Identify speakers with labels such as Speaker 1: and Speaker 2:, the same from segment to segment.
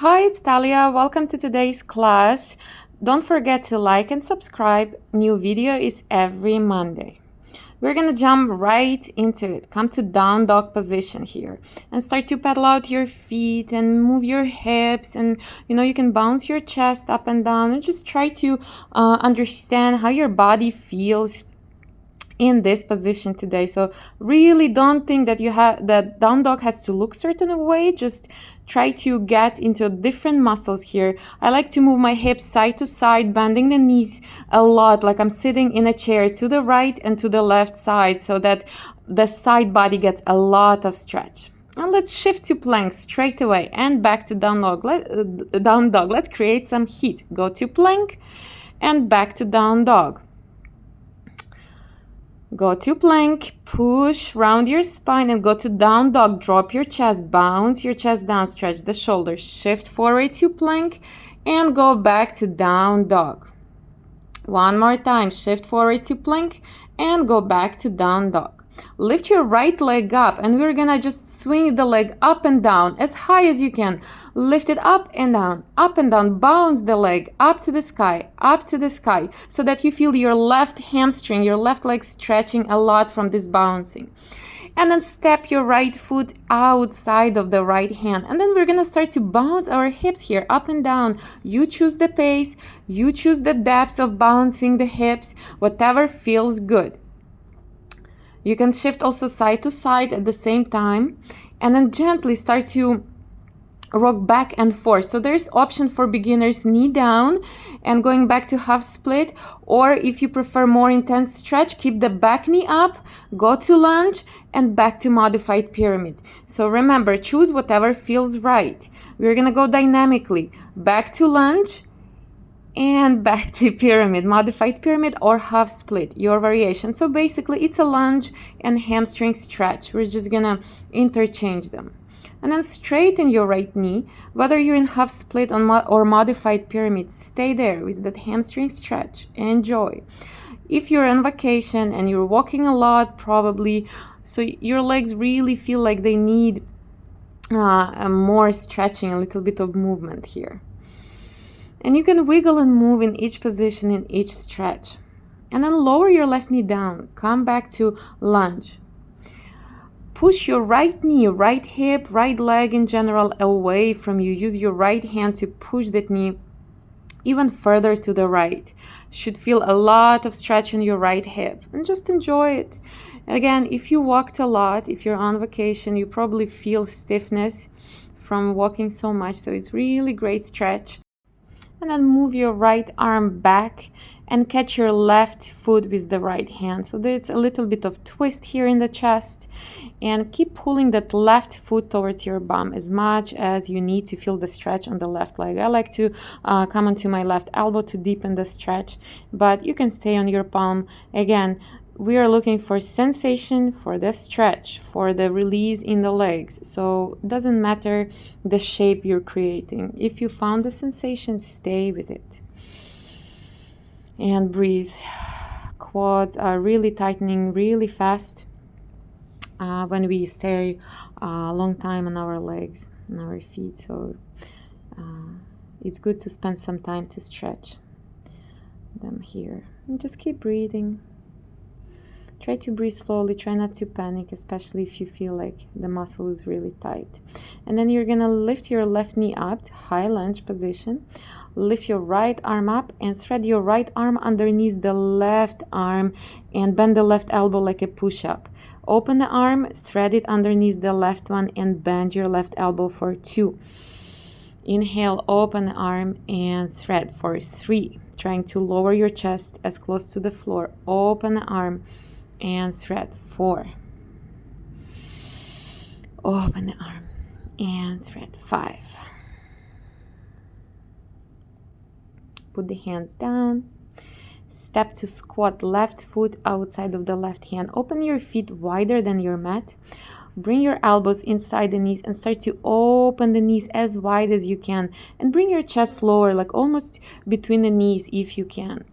Speaker 1: Hi, it's Talia. Welcome to today's class. Don't forget to like and subscribe. New video is every Monday. We're gonna jump right into it. Come to down dog position here and start to pedal out your feet and move your hips, and you can bounce your chest up and down and just try to understand how your body feels in this position today. So really don't think that down dog has to look certain way. Just try to get into different muscles here. I like to move my hips side to side, bending the knees a lot, like I'm sitting in a chair, to the right and to the left side, so that the side body gets a lot of stretch. And let's shift to plank straight away and back to down dog. Let's create some heat. Go to plank and back to down dog. Go to plank, push round your spine and go to down dog. Drop your chest, bounce your chest down, stretch the shoulders, shift forward to plank and go back to down dog. One more time, shift forward to plank and go back to down dog. Lift your right leg up and we're gonna just swing the leg up and down as high as you can. Lift it up and down, bounce the leg up to the sky, so that you feel your left hamstring, your left leg stretching a lot from this bouncing. And then step your right foot outside of the right hand. And then we're gonna start to bounce our hips here up and down. You choose the pace, you choose the depths of bouncing the hips, whatever feels good. You can shift also side to side at the same time and then gently start to rock back and forth. So there's option for beginners, knee down and going back to half split, or if you prefer more intense stretch, keep the back knee up, go to lunge and back to modified pyramid. So remember, choose whatever feels right. We're gonna go dynamically, back to lunge and back to pyramid, modified pyramid or half split, your variation. So basically it's a lunge and hamstring stretch. We're just gonna interchange them. And then straighten your right knee, whether you're in half split or modified pyramid, stay there with that hamstring stretch. Enjoy. If you're on vacation and you're walking a lot, probably, so your legs really feel like they need more stretching, a little bit of movement here. And you can wiggle and move in each position, in each stretch. And then lower your left knee down. Come back to lunge. Push your right knee, right hip, right leg in general away from you. Use your right hand to push that knee even further to the right. Should feel a lot of stretch in your right hip. And just enjoy it. Again, if you walked a lot, if you're on vacation, you probably feel stiffness from walking so much. So it's really great stretch. And then move your right arm back and catch your left foot with the right hand. So there's a little bit of twist here in the chest, and keep pulling that left foot towards your bum as much as you need to feel the stretch on the left leg. I like to come onto my left elbow to deepen the stretch, but you can stay on your palm. Again, we are looking for sensation, for the stretch, for the release in the legs. So it doesn't matter the shape you're creating. If you found the sensation, stay with it. And breathe. Quads are really tightening really fast when we stay a long time on our legs and our feet. So it's good to spend some time to stretch them here. And just keep breathing. Try to breathe slowly, try not to panic, especially if you feel like the muscle is really tight. And then you're gonna lift your left knee up to high lunge position. Lift your right arm up and thread your right arm underneath the left arm and bend the left elbow like a push-up. Open the arm, thread it underneath the left one and bend your left elbow for 2. Inhale, open the arm and thread for 3. Trying to lower your chest as close to the floor. Open the arm and thread 4. Open the arm and thread 5. Put the hands down. Step to squat, left foot outside of the left hand. Open your feet wider than your mat. Bring your elbows inside the knees and start to open the knees as wide as you can. And bring your chest lower, like almost between the knees if you can.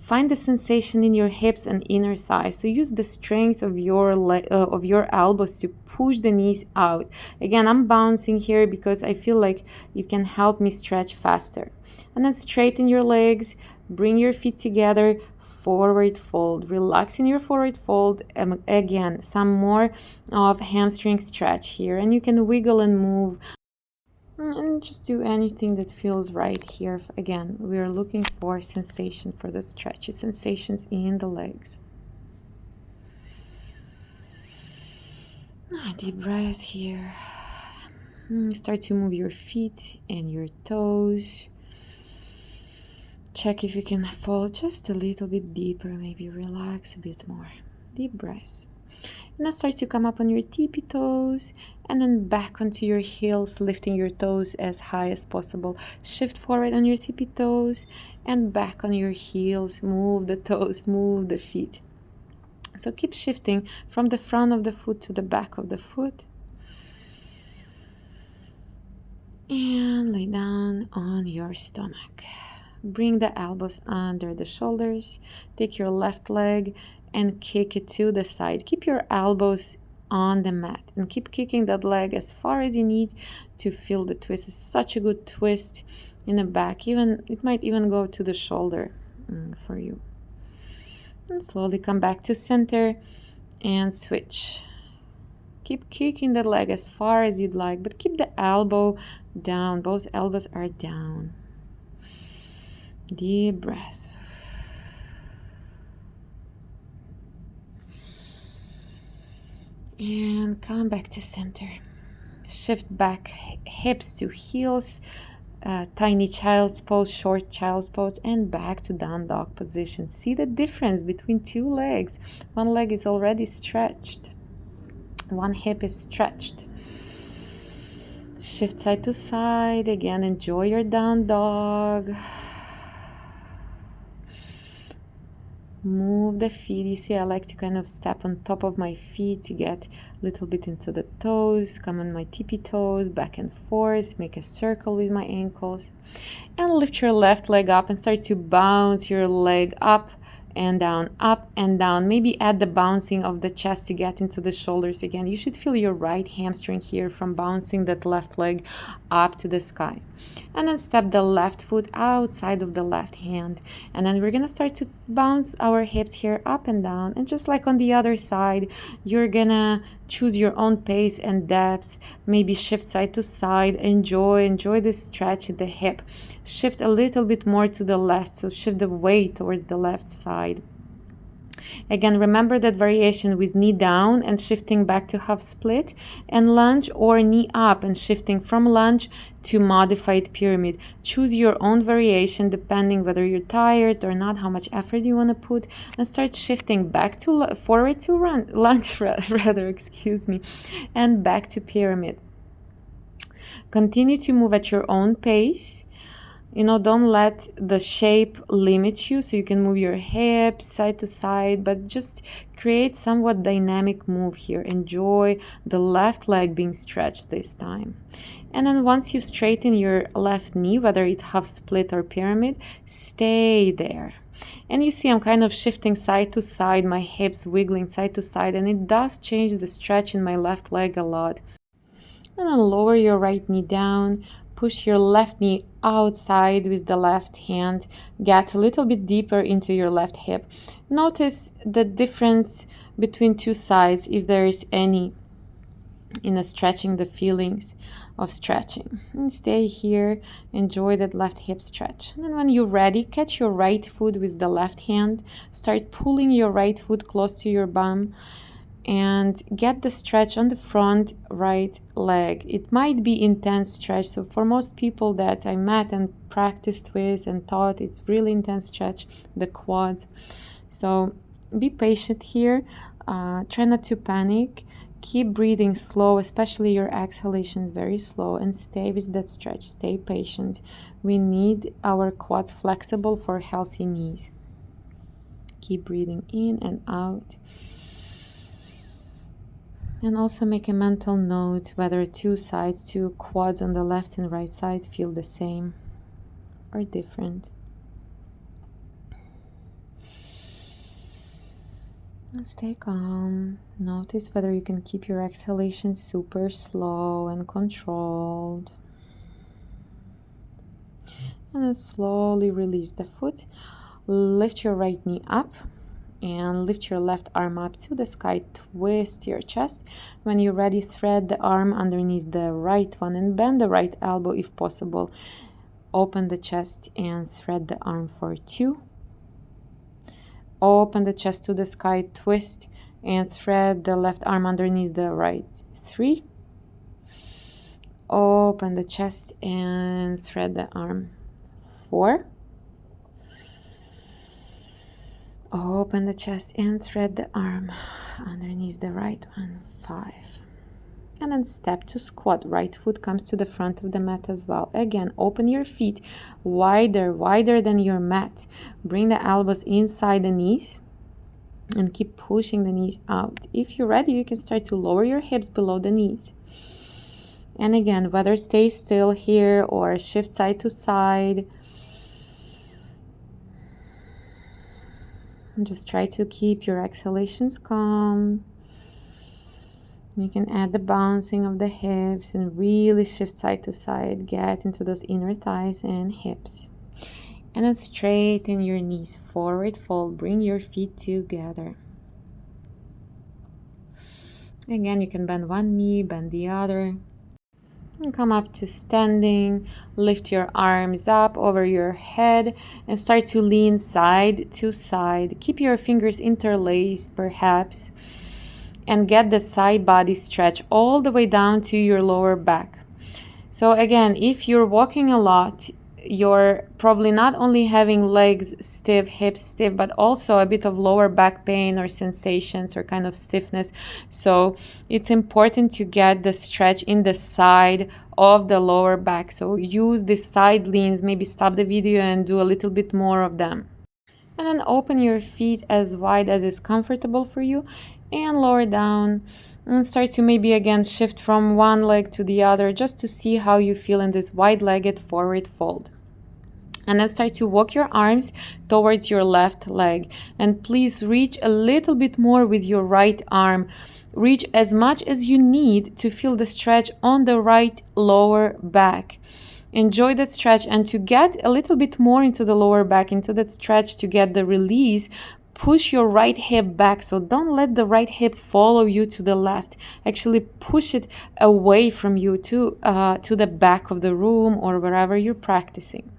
Speaker 1: Find the sensation in your hips and inner thigh. So use the strength of your elbows to push the knees out. Again, I'm bouncing here because I feel like it can help me stretch faster. And then straighten your legs. Bring your feet together, forward fold. Relax in your forward fold. Again, some more of hamstring stretch here. And you can wiggle and move. And just do anything that feels right here. Again, we are looking for sensation for the stretchy sensations in the legs. Deep breath here. Start to move your feet and your toes. Check if you can fall just a little bit deeper, maybe relax a bit more. Deep breath. And then start to come up on your tippy toes and then back onto your heels, lifting your toes as high as possible. Shift forward on your tippy toes and back on your heels. Move the toes, move the feet. So keep shifting from the front of the foot to the back of the foot. And lay down on your stomach. Bring the elbows under the shoulders. Take your left leg and kick it to the side. Keep your elbows on the mat and keep kicking that leg as far as you need to feel the twist. It's such a good twist in the back. It might even go to the shoulder for you. And slowly come back to center and switch. Keep kicking that leg as far as you'd like, but keep the elbow down. Both elbows are down. Deep breath. And come back to center. Shift back, hips to heels, tiny child's pose, short child's pose, and back to down dog position. See the difference between two legs. One leg is already stretched. One hip is stretched. Shift side to side. Again, enjoy your down dog. Move the feet. You see, I like to kind of step on top of my feet to get a little bit into the toes. Come on my tippy toes, back and forth. Make a circle with my ankles. And lift your left leg up and start to bounce your leg up and down, up and down. Maybe add the bouncing of the chest to get into the shoulders again. You should feel your right hamstring here from bouncing that left leg up to the sky. And then step the left foot outside of the left hand. And then we're gonna start to bounce our hips here up and down. And just like on the other side, you're gonna choose your own pace and depth. Maybe shift side to side. Enjoy the stretch in the hip. Shift a little bit more to the left, so shift the weight towards the left side. Again, remember that variation with knee down and shifting back to half split, and lunge, or knee up and shifting from lunge to modified pyramid. Choose your own variation depending whether you're tired or not, how much effort you want to put, and start shifting back to forward to lunge rather, excuse me, and back to pyramid. Continue to move at your own pace. Don't let the shape limit you, so you can move your hips side to side, but just create somewhat dynamic move here. Enjoy the left leg being stretched this time. And then once you straighten your left knee, whether it's half split or pyramid, stay there. And you see I'm kind of shifting side to side, my hips wiggling side to side, and it does change the stretch in my left leg a lot. And then lower your right knee down. Push your left knee outside with the left hand. Get a little bit deeper into your left hip. Notice the difference between two sides, if there is any, in stretching, the feelings of stretching. And stay here. Enjoy that left hip stretch. And then when you're ready, catch your right foot with the left hand. Start pulling your right foot close to your bum. And get the stretch on the front right leg. It might be intense stretch. So for most people that I met and practiced with and taught, it's really intense stretch, the quads. So be patient here. Try not to panic. Keep breathing slow, especially your exhalations very slow, and stay with that stretch. Stay patient. We need our quads flexible for healthy knees. Keep breathing in and out. And also make a mental note whether two quads on the left and right side feel the same or different. Stay calm. Notice whether you can keep your exhalation super slow and controlled. And then slowly release the foot. Lift your right knee up and lift your left arm up to the sky. Twist your chest. When you're ready, thread the arm underneath the right one and bend the right elbow if possible. Open the chest and thread the arm for 2. Open the chest to the sky, twist, and thread the left arm underneath the right. 3. Open the chest and thread the arm. 4. Open the chest and thread the arm underneath the right one. 5. And then step to squat. Right foot comes to the front of the mat as well. Again, open your feet wider than your mat. Bring the elbows inside the knees and keep pushing the knees out. If you're ready, you can start to lower your hips below the knees. And again, whether stay still here or shift side to side. And just try to keep your exhalations calm. You can add the bouncing of the hips and really shift side to side. Get into those inner thighs and hips. And then straighten your knees, forward fold. Bring your feet together. Again, you can bend one knee, bend the other. And come up to standing. Lift your arms up over your head and start to lean side to side. Keep your fingers interlaced, perhaps. And get the side body stretch all the way down to your lower back. So again, if you're walking a lot, you're probably not only having legs stiff, hips stiff, but also a bit of lower back pain or sensations or kind of stiffness. So it's important to get the stretch in the side of the lower back. So use the side leans, maybe stop the video and do a little bit more of them. And then open your feet as wide as is comfortable for you and lower down and start to maybe again shift from one leg to the other just to see how you feel in this wide-legged forward fold. And then start to walk your arms towards your left leg. And please reach a little bit more with your right arm. Reach as much as you need to feel the stretch on the right lower back. Enjoy that stretch, and to get a little bit more into the lower back, into that stretch to get the release, push your right hip back. So don't let the right hip follow you to the left. Actually push it away from you to the back of the room or wherever you're practicing.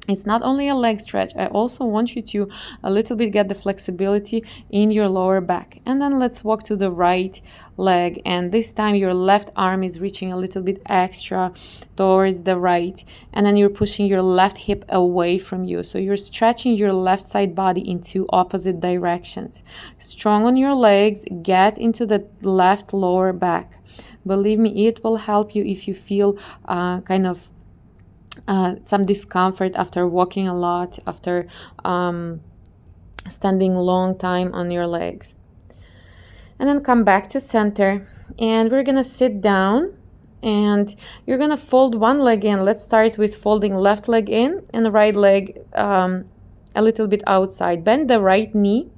Speaker 1: It's not only a leg stretch. I also want you to a little bit get the flexibility in your lower back. And then let's walk to the right leg. And this time your left arm is reaching a little bit extra towards the right. And then you're pushing your left hip away from you. So you're stretching your left side body into opposite directions. Strong on your legs. Get into the left lower back. Believe me, it will help you if you feel kind of some discomfort after walking a lot, after standing long time on your legs. And then come back to center, and we're gonna sit down, and you're gonna fold one leg in. Let's start with folding left leg in and the right leg a little bit outside. Bend the right knee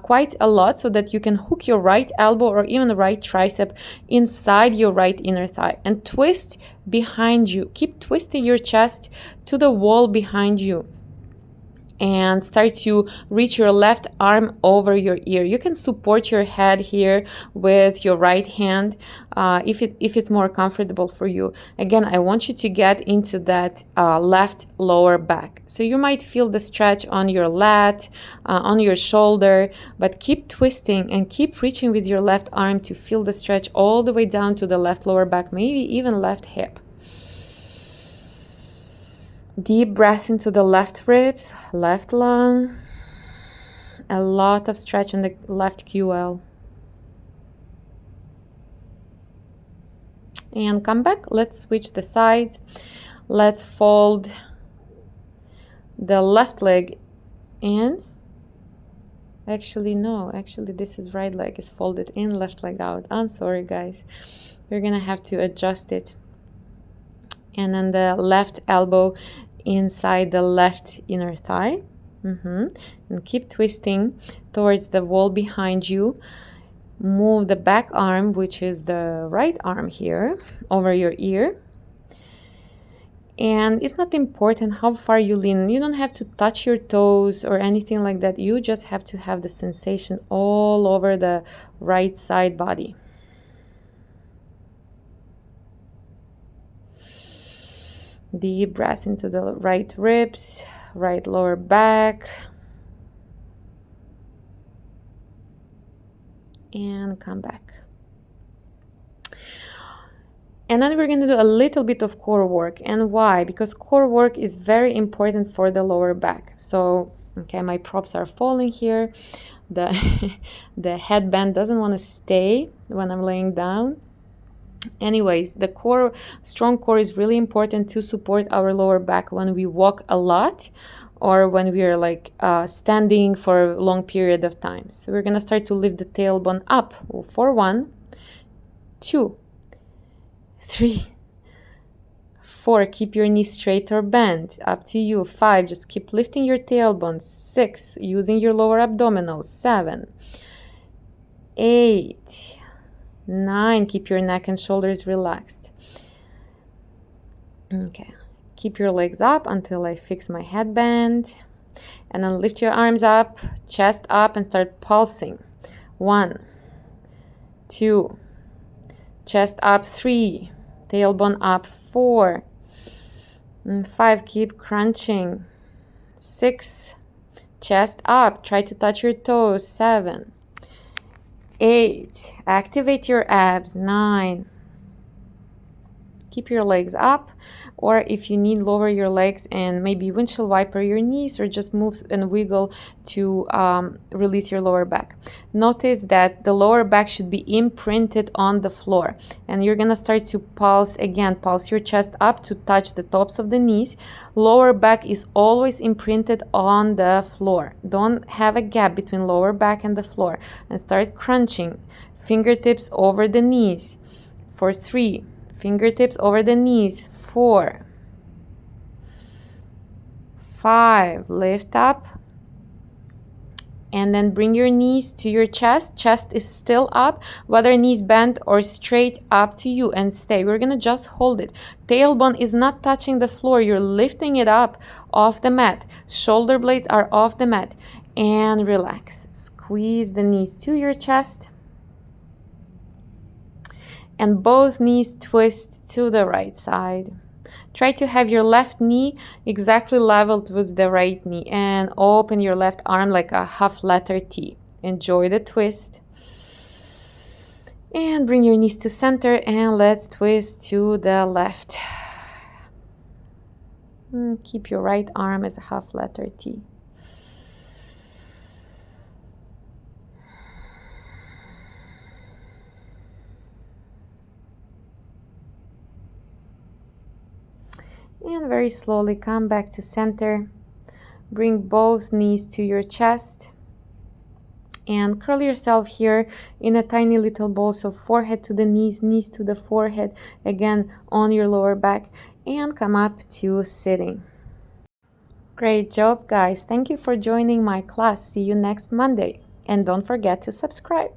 Speaker 1: quite a lot so that you can hook your right elbow or even the right tricep inside your right inner thigh and twist behind you. Keep twisting your chest to the wall behind you and start to reach your left arm over your ear. You can support your head here with your right hand if it's more comfortable for you. Again, I want you to get into that left lower back. So you might feel the stretch on your lat, on your shoulder, but keep twisting and keep reaching with your left arm to feel the stretch all the way down to the left lower back, maybe even left hip. Deep breath into the left ribs, left lung. A lot of stretch in the left QL. And come back. Let's switch the sides. Let's fold the left leg in. Actually, no. Actually, this is right leg is folded in, left leg out. I'm sorry, guys. We're going to have to adjust it. And then the left elbow inside the left inner thigh. And keep twisting towards the wall behind you. Move the back arm, which is the right arm here, over your ear. And it's not important how far you lean. You don't have to touch your toes or anything like that. You just have to have the sensation all over the right side body. Deep breath into the right ribs, right lower back. And come back. And then we're going to do a little bit of core work. And why? Because core work is very important for the lower back. So, okay, my props are falling here. The headband doesn't want to stay when I'm laying down. Anyways, the core, strong core is really important to support our lower back when we walk a lot or when we are like standing for a long period of time. So we're going to start to lift the tailbone up for 1, 2, 3, 4, keep your knees straight or bent, up to you. 5, just keep lifting your tailbone. 6, using your lower abdominals. 7, 8, 9, keep your neck and shoulders relaxed. Okay, keep your legs up until I fix my headband. And then lift your arms up, chest up, and start pulsing. 1, 2, chest up. 3, tailbone up. 4 and 5, keep crunching. 6, chest up, try to touch your toes. 7, 8, activate your abs. 9, keep your legs up, or if you need, lower your legs and maybe windshield wiper your knees or just move and wiggle to release your lower back. Notice that the lower back should be imprinted on the floor, and you're gonna start to pulse again. Pulse your chest up to touch the tops of the knees. Lower back is always imprinted on the floor. Don't have a gap between lower back and the floor, and start crunching. Fingertips over the knees for 3, fingertips over the knees. 4, 5, lift up, and then bring your knees to your chest. Chest is still up, whether knees bent or straight, up to you, and stay. We're gonna just hold it. Tailbone is not touching the floor. You're lifting it up off the mat. Shoulder blades are off the mat, and relax. Squeeze the knees to your chest, and both knees twist to the right side. Try to have your left knee exactly leveled with the right knee, and open your left arm like a half letter T. Enjoy the twist. And bring your knees to center, and let's twist to the left. And keep your right arm as a half letter T. And very slowly come back to center. Bring both knees to your chest. And curl yourself here in a tiny little ball. So forehead to the knees, knees to the forehead. Again, on your lower back. And come up to sitting. Great job, guys. Thank you for joining my class. See you next Monday. And don't forget to subscribe.